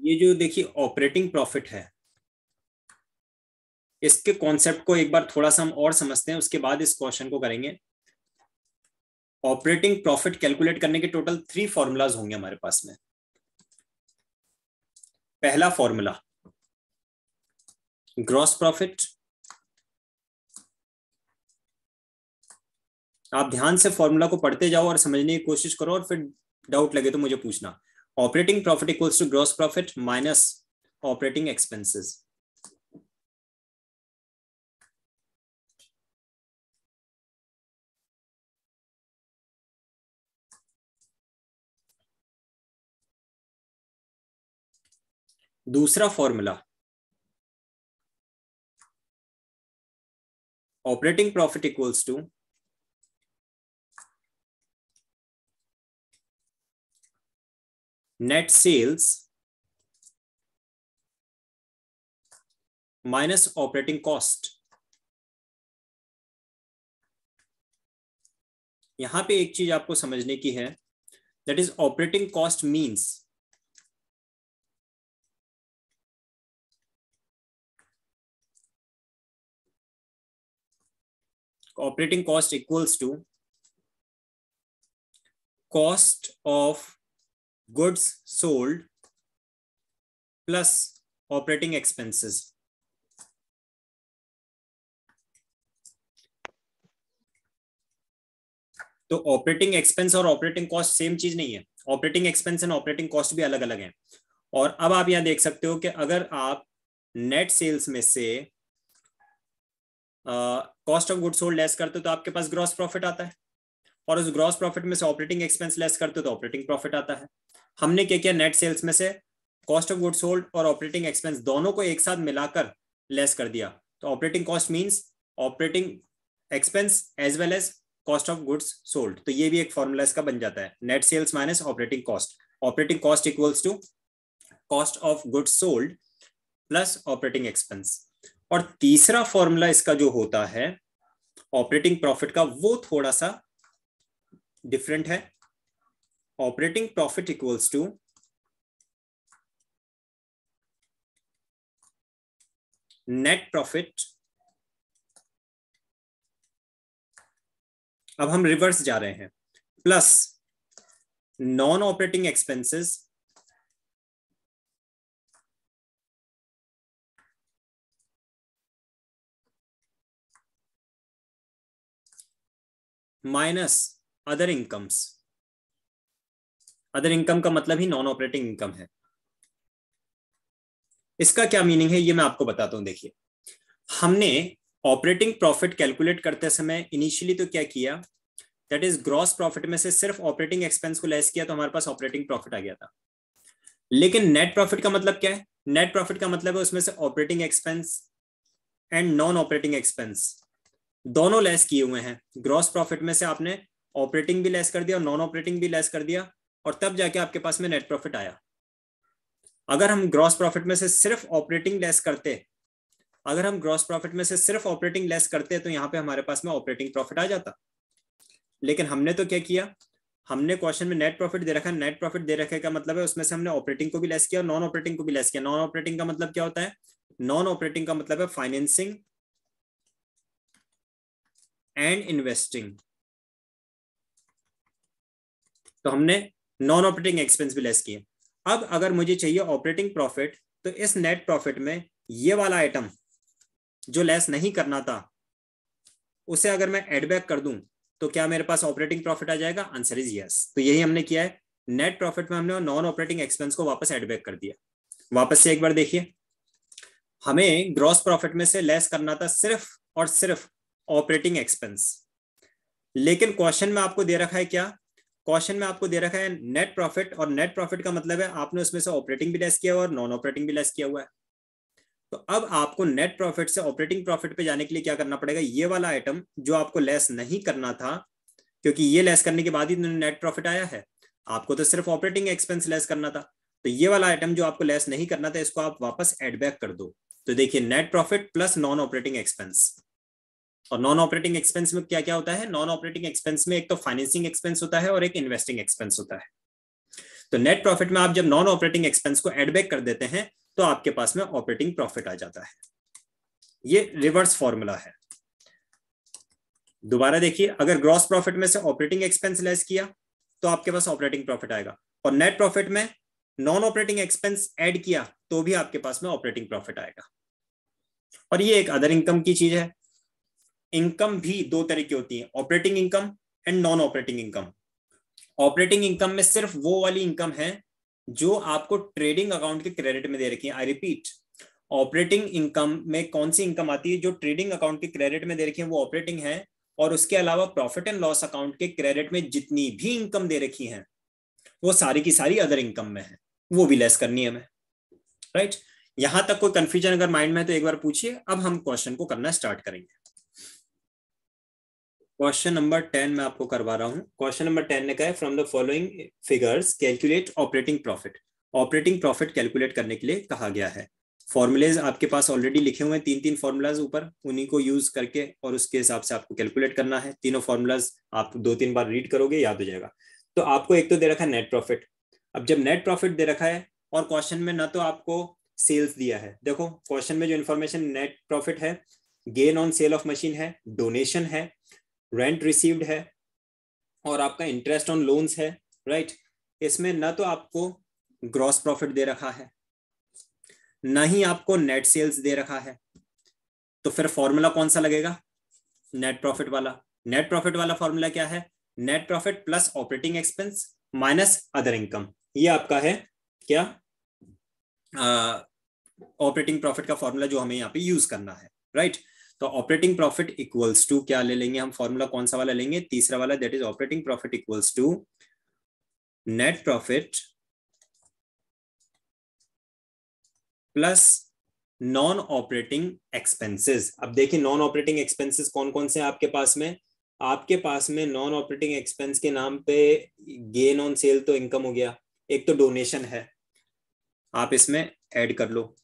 ये जो देखिए ऑपरेटिंग प्रॉफिट है, इसके कॉन्सेप्ट को एक बार थोड़ा सा हम और समझते हैं, उसके बाद इस क्वेश्चन को करेंगे। ऑपरेटिंग प्रॉफिट कैलकुलेट करने के टोटल 3 फॉर्मूलाज होंगे हमारे पास में। पहला फॉर्मूला ग्रॉस प्रॉफिट। आप ध्यान से फॉर्मूला को पढ़ते जाओ और समझने की कोशिश करो, और फिर डाउट लगे तो मुझे पूछना। Operating profit equals to gross profit minus operating expenses. दूसरा formula operating profit equals to net sales minus operating cost. यहां पे एक चीज आपको समझने की है, that is operating cost means operating cost equals to cost of goods sold plus operating expenses. तो ऑपरेटिंग एक्सपेंस और ऑपरेटिंग कॉस्ट सेम चीज नहीं है, operating expense and operating cost भी अलग अलग हैं। और अब आप यहां देख सकते हो कि अगर आप नेट सेल्स में से cost of goods sold less करते हो तो आपके पास ग्रॉस प्रॉफिट आता है, और उस ग्रॉस प्रॉफिट में से ऑपरेटिंग एक्सपेंस लेस करते हो तो ऑपरेटिंग प्रॉफिट आता है। हमने क्या किया, नेट सेल्स में से कॉस्ट ऑफ गुड्स सोल्ड और ऑपरेटिंग एक्सपेंस दोनों को एक साथ मिलाकर लेस कर दिया। तो operating cost means operating expense as well as cost of goods sold. तो ये भी एक फॉर्मूला इसका बन जाता है, net sales minus operating cost. Operating cost equals to cost of goods sold plus operating expense. और तीसरा फॉर्मूला इसका जो होता है ऑपरेटिंग प्रॉफिट का, वो थोड़ा सा डिफरेंट है। Operating profit equals to net profit. अब हम रिवर्स जा रहे हैं, plus non operating expenses minus other incomes. Other income का मतलब ही नॉन ऑपरेटिंग इनकम है। इसका क्या मीनिंग है ये मैं आपको बताता हूं। देखिए, हमने ऑपरेटिंग प्रॉफिट कैलकुलेट करते समय इनिशियली तो क्या किया, दैट इज ग्रॉस प्रॉफिट में से सिर्फ ऑपरेटिंग एक्सपेंस को लेस किया तो हमारे पास ऑपरेटिंग प्रॉफिट आ गया था। लेकिन नेट प्रॉफिट का मतलब क्या है, नेट प्रॉफिट का मतलब है उसमें से operating expense and non operating expense दोनों लेस किए हुए हैं। ग्रॉस प्रॉफिट में से आपने ऑपरेटिंग भी लेस कर दिया और नॉन ऑपरेटिंग भी लेस कर दिया, और तब जाके आपके पास में नेट प्रॉफिट आया। अगर हम ग्रॉस प्रॉफिट में से सिर्फ ऑपरेटिंग लेस करते, अगर हम ग्रॉस प्रॉफिट में से सिर्फ ऑपरेटिंग लेस करते तो यहां पे हमारे पास में ऑपरेटिंग प्रॉफिट आ जाता। लेकिन हमने तो क्या किया, हमने क्वेश्चन में नेट प्रॉफिट दे रखा है, नेट प्रॉफिट दे रखे का मतलब है उसमें से हमने ऑपरेटिंग को भी लेस किया और नॉन ऑपरेटिंग को भी लेस किया। नॉन ऑपरेटिंग का मतलब क्या होता है, नॉन ऑपरेटिंग का मतलब है फाइनेंसिंग एंड इन्वेस्टिंग। तो हमने नॉन ऑपरेटिंग एक्सपेंस भी लेस किए। अब अगर मुझे चाहिए ऑपरेटिंग प्रॉफिट, तो इस नेट प्रॉफिट में ये वाला आइटम जो लेस नहीं करना था उसे अगर मैं एड बैक कर दूं तो क्या मेरे पास ऑपरेटिंग प्रॉफिट आ जाएगा? Answer is yes. तो यही हमने किया है, नेट प्रॉफिट में हमने नॉन ऑपरेटिंग एक्सपेंस को वापस एड बैक कर दिया। वापस से एक बार देखिए, हमें ग्रॉस प्रॉफिट में से लेस करना था सिर्फ और सिर्फ ऑपरेटिंग एक्सपेंस, लेकिन क्वेश्चन में आपको दे रखा है क्या, क्वेश्चन में आपको दे रखा है नेट प्रॉफिट, और नेट प्रॉफिट का मतलब है आपने उसमें से ऑपरेटिंग भी लेस किया हुआ और नॉन ऑपरेटिंग भी लेस किया हुआ है। तो अब आपको नेट प्रॉफिट से ऑपरेटिंग प्रॉफिट पे जाने के लिए क्या करना पड़ेगा, ये वाला आइटम जो आपको लेस नहीं करना था, क्योंकि ये लेस करने के बाद ही नेट प्रॉफिट आया है, आपको तो सिर्फ ऑपरेटिंग एक्सपेंस लेस करना था। तो ये वाला आइटम जो आपको लेस नहीं करना था इसको आप वापस एड बैक कर दो। तो देखिए, net profit plus non operating expense. और नॉन ऑपरेटिंग एक्सपेंस में क्या क्या होता है, नॉन ऑपरेटिंग एक्सपेंस में एक तो फाइनेंसिंग एक्सपेंस होता है और एक इन्वेस्टिंग एक्सपेंस होता है। तो नेट प्रॉफिट में आप जब नॉन ऑपरेटिंग एक्सपेंस को एड बैक कर देते हैं तो आपके पास में ऑपरेटिंग प्रॉफिट आ जाता है। ये रिवर्स फॉर्मूला है। दोबारा देखिए, अगर ग्रॉस प्रॉफिट में से ऑपरेटिंग एक्सपेंस लेस किया तो आपके पास ऑपरेटिंग प्रॉफिट आएगा, और नेट प्रॉफिट में नॉन ऑपरेटिंग एक्सपेंस ऐड किया तो भी आपके पास में ऑपरेटिंग प्रॉफिट आएगा। और ये एक अदर इनकम की चीज है। इनकम भी दो तरह की होती है, operating income and non operating income. Operating income में सिर्फ वो वाली इनकम है जो आपको ट्रेडिंग अकाउंट के क्रेडिट में दे रखी है। आई रिपीट, ऑपरेटिंग इनकम में कौन सी इनकम आती है? जो ट्रेडिंग अकाउंट के क्रेडिट में दे रखी है वो ऑपरेटिंग है, और उसके अलावा प्रॉफिट एंड लॉस अकाउंट के क्रेडिट में जितनी भी इनकम दे रखी है वो सारी की सारी अदर इनकम में है, वो भी लेस करनी है हमें। राइट, यहां तक कोई कंफ्यूजन अगर माइंड में है तो एक बार पूछिए। अब हम क्वेश्चन को करना स्टार्ट करेंगे। क्वेश्चन नंबर 10 मैं आपको करवा रहा हूं। क्वेश्चन नंबर 10 ने कहा है from the following figures calculate operating profit. Operating profit calculate करने के लिए कहा गया है। फॉर्मूलेज आपके पास ऑलरेडी लिखे हुए हैं, तीन फॉर्मूलाज ऊपर, उन्हीं को यूज करके और उसके हिसाब से आपको कैलकुलेट करना है। तीनों फॉर्मूलाज आप 2-3 बार रीड करोगे, याद हो जाएगा। तो आपको एक तो दे रखा है नेट प्रॉफिट। अब जब नेट प्रॉफिट दे रखा है और क्वेश्चन में ना तो आपको सेल्स दिया है, देखो क्वेश्चन में जो इन्फॉर्मेशन नेट प्रॉफिट है, gain on sale of machine है, डोनेशन है, रेंट रिसीव्ड है और आपका इंटरेस्ट ऑन लोन्स है। राइट, इसमें ना तो आपको ग्रॉस प्रॉफिट दे रखा है, ना ही आपको नेट सेल्स दे रखा है। तो फिर फॉर्मूला कौन सा लगेगा? नेट प्रॉफिट वाला। नेट प्रॉफिट वाला फॉर्मूला क्या है? Net profit plus operating expense minus other income. ये आपका है क्या? ऑपरेटिंग प्रॉफिट का फॉर्मूला जो हमें यहाँ पे यूज करना है। राइट, तो ऑपरेटिंग प्रॉफिट इक्वल्स टू क्या ले लेंगे हम? फॉर्मूला कौन सा वाला लेंगे? तीसरा वाला, that is operating profit equals to net profit plus non operating expenses. अब देखिए नॉन ऑपरेटिंग एक्सपेंसेस कौन कौन से आपके पास में? आपके पास में नॉन ऑपरेटिंग एक्सपेंस के नाम पे गेन ऑन सेल तो इनकम हो गया, एक तो डोनेशन है, आप इसमें ऐड कर लो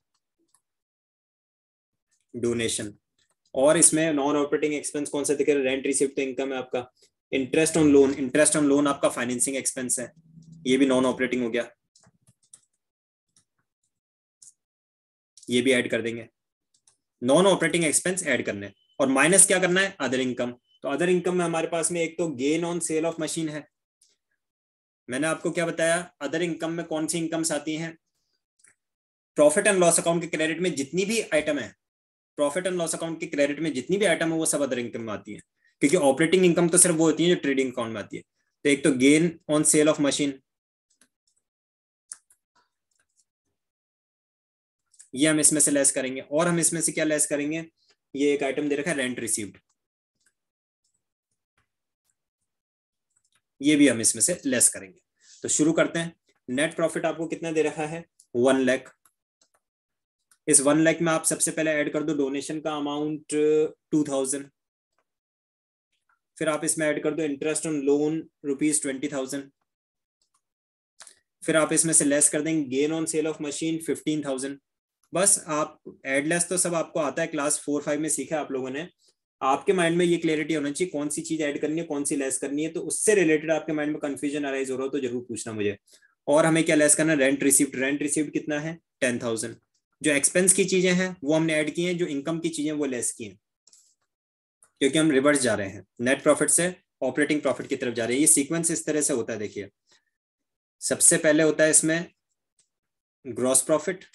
डोनेशन। और इसमें नॉन ऑपरेटिंग एक्सपेंस कौन सा दिख रहा है? रेंट रिसीव्ड तो इनकम है आपका। Interest on loan, interest on loan आपका फाइनेंसिंग एक्सपेंस है, ये भी नॉन ऑपरेटिंग हो गया, ये भी ऐड कर देंगे। नॉन ऑपरेटिंग एक्सपेंस ऐड करने और माइनस क्या करना है? Other income. तो अदर इनकम में हमारे पास में एक तो gain on sale of machine है। मैंने आपको क्या बताया? अदर इनकम में कौन सी इनकम्स आती हैं? प्रॉफिट एंड लॉस अकाउंट के क्रेडिट में जितनी भी आइटम है, प्रॉफिट एंड लॉस अकाउंट के क्रेडिट में जितनी भी आइटम है वो सब अदर इनकम में आती है, क्योंकि ऑपरेटिंग इनकम तो सिर्फ वो होती है जो ट्रेडिंग अकाउंट में आती है। तो एक तो gain on sale of machine, ये हम इसमें से लेस करेंगे, और हम इसमें से क्या लेस करेंगे? ये एक आइटम दे रखा है रेंट रिसीव्ड, ये भी हम इसमें से लेस करेंगे। तो शुरू करते हैं। नेट प्रॉफिट आपको कितना दे रखा है? 1 लाख। इस 1 लाख में आप सबसे पहले ऐड कर दो डोनेशन का अमाउंट 2000, फिर आप इसमें ऐड कर दो इंटरेस्ट ऑन लोन ₹20,000, फिर आप इसमें से लेस कर देंगे gain on sale of machine 15,000। बस आप एड लेस तो सब आपको आता है, क्लास 4-5 में सीखा आप लोगों ने। आपके माइंड में ये क्लियरिटी होना चाहिए कौन सी चीज ऐड करनी है, कौन सी लेस करनी है। तो उससे रिलेटेड आपके माइंड में कंफ्यूजन अराइज हो रहा हो तो जरूर पूछना मुझे। और हमें क्या लेस करना है? Rent received. रेंट रिसीव्ड कितना है? 10,000। जो एक्सपेंस की चीजें हैं वो हमने ऐड की हैं, जो इनकम की चीजें वो लेस की हैं, क्योंकि हम रिवर्स जा रहे हैं, नेट प्रॉफिट से ऑपरेटिंग प्रॉफिट की तरफ जा रहे हैं। ये सीक्वेंस इस तरह से होता है, देखिए सबसे पहले होता है इसमें ग्रॉस प्रॉफिट,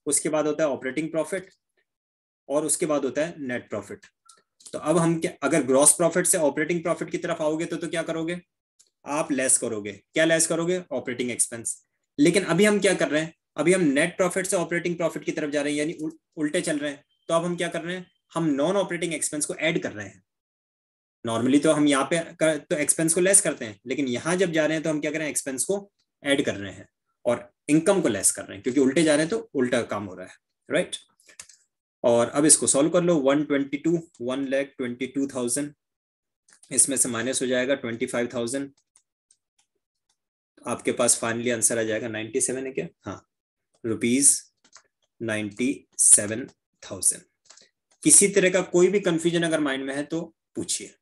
उसके बाद होता है ऑपरेटिंग प्रॉफिट, और उसके बाद होता है नेट प्रॉफिट। तो अब हम क्या, अगर ग्रॉस प्रॉफिट से ऑपरेटिंग प्रॉफिट की तरफ आओगे तो क्या करोगे? आप लेस करोगे। क्या लेस करोगे? Operating expense. लेकिन अभी हम क्या कर रहे हैं? अभी हम नेट प्रॉफिट से ऑपरेटिंग प्रॉफिट की तरफ जा रहे हैं, यानी उल्टे चल रहे हैं। तो अब हम क्या कर रहे हैं? हम नॉन ऑपरेटिंग एक्सपेंस को ऐड कर रहे हैं। नॉर्मली तो हम यहाँ पे तो एक्सपेंस को लेस करते हैं, लेकिन यहां जब जा रहे हैं तो हम क्या कर रहे हैं? एक्सपेंस को ऐड कर रहे हैं और इनकम को लेस कर रहे हैं, क्योंकि उल्टे जा रहे हैं तो उल्टा काम हो रहा है। राइट, और अब इसको सॉल्व कर लो। 1,22,000 इसमें से माइनस हो जाएगा 25,000, आपके पास फाइनली आंसर आ जाएगा 97 है क्या? हाँ, ₹97,000। किसी तरह का कोई भी कंफ्यूजन अगर माइंड में है तो पूछिए।